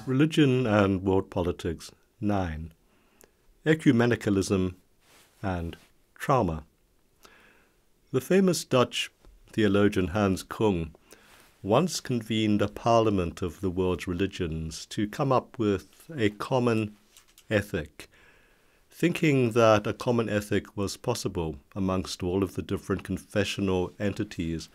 Religion and World Politics 9. Ecumenicalism and Trauma. The famous Dutch theologian Hans Kung once convened a parliament of the world's religions to come up with a common ethic, thinking that a common ethic was possible amongst all of the different confessional entities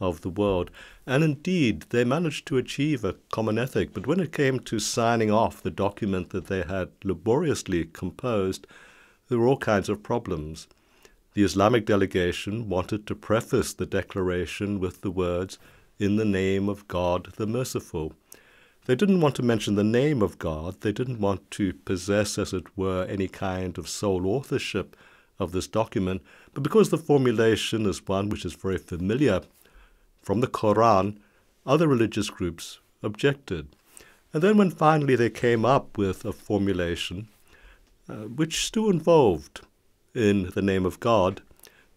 of the world. And indeed, they managed to achieve a common ethic. But when it came to signing off the document that they had laboriously composed, there were all kinds of problems. The Islamic delegation wanted to preface the declaration with the words, "In the name of God the Merciful." They didn't want to mention the name of God. They didn't want to possess, as it were, any kind of sole authorship of this document. But because the formulation is one which is very familiar from the Quran, other religious groups objected. And then when finally they came up with a formulation which still involved "in the name of God,"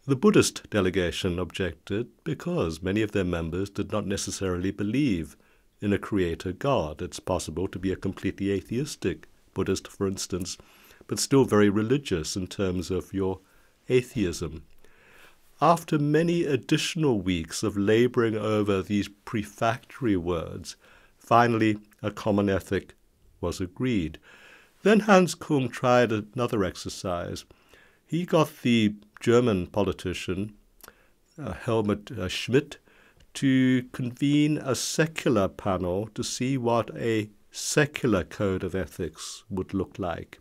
the Buddhist delegation objected because many of their members did not necessarily believe in a creator God. It's possible to be a completely atheistic Buddhist, for instance, but still very religious in terms of your atheism. After many additional weeks of laboring over these prefatory words, finally a common ethic was agreed. Then Hans Kung tried another exercise. He got the German politician Helmut Schmidt to convene a secular panel to see what a secular code of ethics would look like.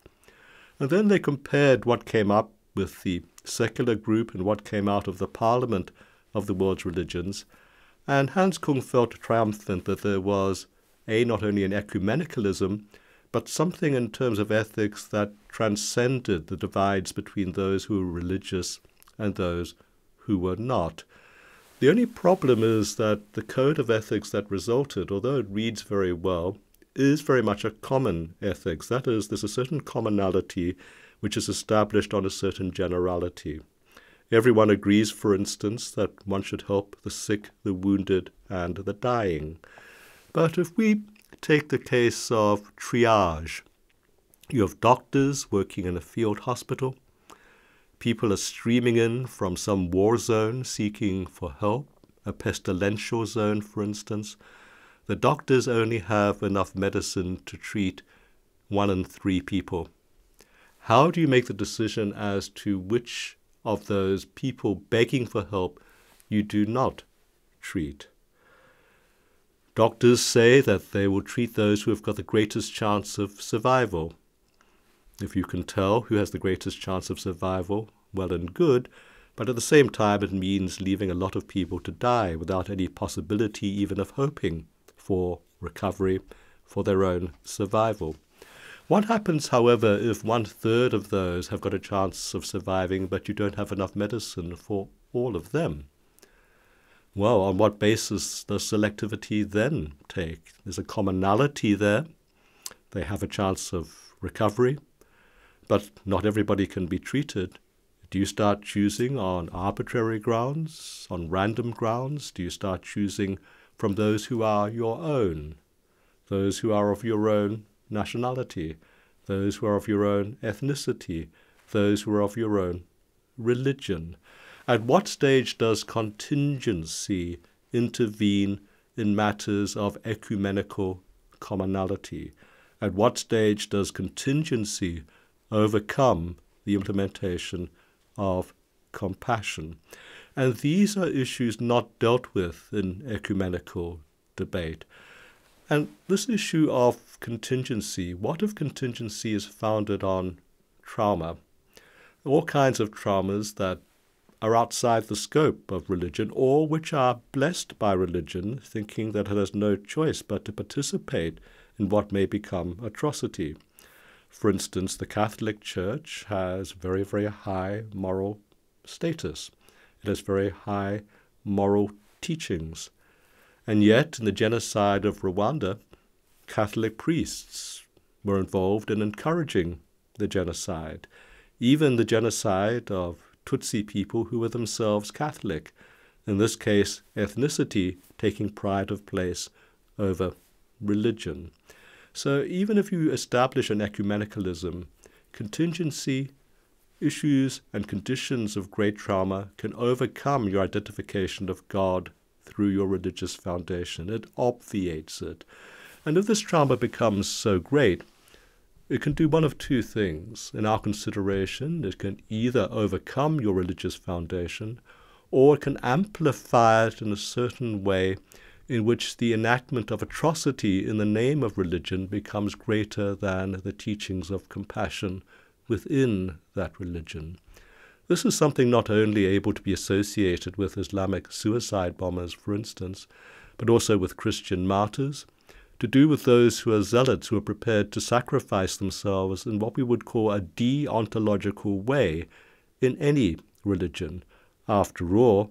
And then they compared what came up with the secular group and what came out of the parliament of the world's religions. And Hans Kung felt triumphant that there was, not only an ecumenicalism, but something in terms of ethics that transcended the divides between those who were religious and those who were not. The only problem is that the code of ethics that resulted, although it reads very well, is very much a common ethics. That is, there's a certain commonality which is established on a certain generality. Everyone agrees, for instance, that one should help the sick, the wounded, and the dying. But if we take the case of triage, you have doctors working in a field hospital. People are streaming in from some war zone seeking for help, a pestilential zone, for instance. The doctors only have enough medicine to treat 1 in 3 people. How do you make the decision as to which of those people begging for help you do not treat? Doctors say that they will treat those who have got the greatest chance of survival. If you can tell who has the greatest chance of survival, well and good, but at the same time it means leaving a lot of people to die without any possibility even of hoping for recovery, for their own survival. What happens, however, if 1/3 of those have got a chance of surviving, but you don't have enough medicine for all of them? Well, on what basis does selectivity then take? There's a commonality there. They have a chance of recovery, but not everybody can be treated. Do you start choosing on arbitrary grounds, on random grounds? Do you start choosing from those who are your own, those who are of your own nationality, those who are of your own ethnicity, those who are of your own religion? At what stage does contingency intervene in matters of ecumenical commonality? At what stage does contingency overcome the implementation of compassion? And these are issues not dealt with in ecumenical debate. And this issue of contingency, what if contingency is founded on trauma? All kinds of traumas that are outside the scope of religion, or which are blessed by religion, thinking that it has no choice but to participate in what may become atrocity. For instance, the Catholic Church has very, very high moral status. It has very high moral teachings. And yet, in the genocide of Rwanda, Catholic priests were involved in encouraging the genocide. Even the genocide of Tutsi people who were themselves Catholic. in this case ethnicity taking pride of place over religion. So even if you establish an ecumenicalism, contingency, issues and conditions of great trauma can overcome your identification of God through your religious foundation. It obviates it. And if this trauma becomes so great, it can do one of two things. In our consideration, it can either overcome your religious foundation, or it can amplify it in a certain way in which the enactment of atrocity in the name of religion becomes greater than the teachings of compassion within that religion. This is something not only able to be associated with Islamic suicide bombers, for instance, but also with Christian martyrs, to do with those who are zealots, who are prepared to sacrifice themselves in what we would call a deontological way in any religion. After all,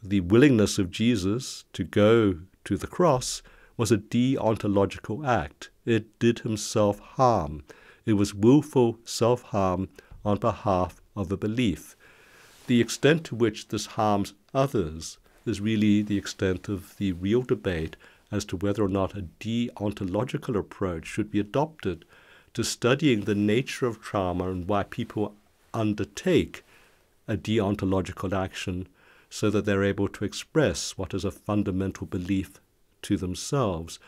the willingness of Jesus to go to the cross was a deontological act. It did himself harm. It was willful self-harm on behalf of a belief. The extent to which this harms others is really the extent of the real debate as to whether or not a deontological approach should be adopted to studying the nature of trauma and why people undertake a deontological action so that they're able to express what is a fundamental belief to themselves.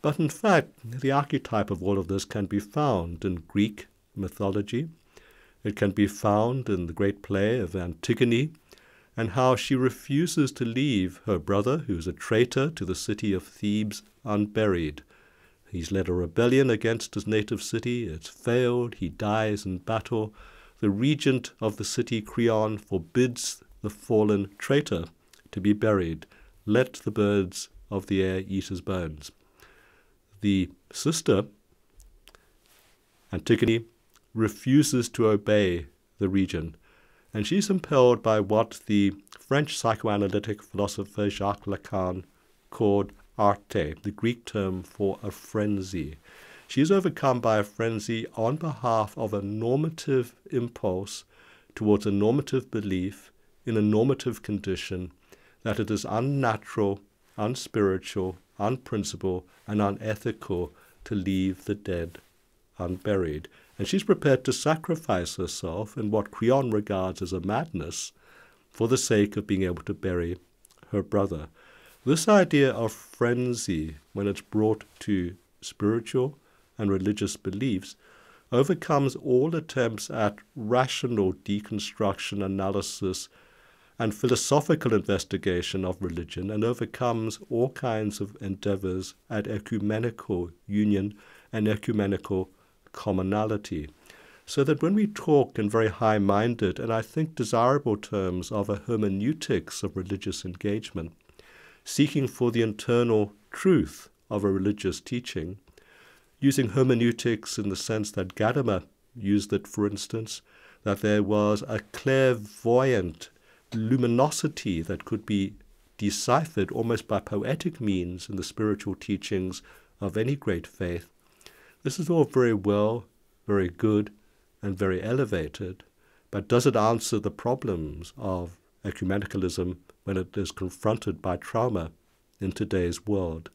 But in fact, the archetype of all of this can be found in Greek mythology. It can be found in the great play of Antigone, and how she refuses to leave her brother, who is a traitor to the city of Thebes, unburied. He's led a rebellion against his native city. It's failed. He dies in battle. The regent of the city, Creon, forbids the fallen traitor to be buried. Let the birds of the air eat his bones. The sister, Antigone, refuses to obey the regent, and she's impelled by what the French psychoanalytic philosopher Jacques Lacan called arte, the Greek term for a frenzy. She's overcome by a frenzy on behalf of a normative impulse towards a normative belief in a normative condition that it is unnatural, unspiritual, unprincipled, and unethical to leave the dead unburied. And she's prepared to sacrifice herself in what Creon regards as a madness for the sake of being able to bury her brother. This idea of frenzy, when it's brought to spiritual and religious beliefs, overcomes all attempts at rational deconstruction, analysis, and philosophical investigation of religion, and overcomes all kinds of endeavors at ecumenical union and ecumenical commonality. So that when we talk in very high-minded and I think desirable terms of a hermeneutics of religious engagement, seeking for the internal truth of a religious teaching, using hermeneutics in the sense that Gadamer used it, for instance, that there was a clairvoyant luminosity that could be deciphered almost by poetic means in the spiritual teachings of any great faith. This is all very well, very good, and very elevated, but does it answer the problems of ecumenicalism when it is confronted by trauma in today's world?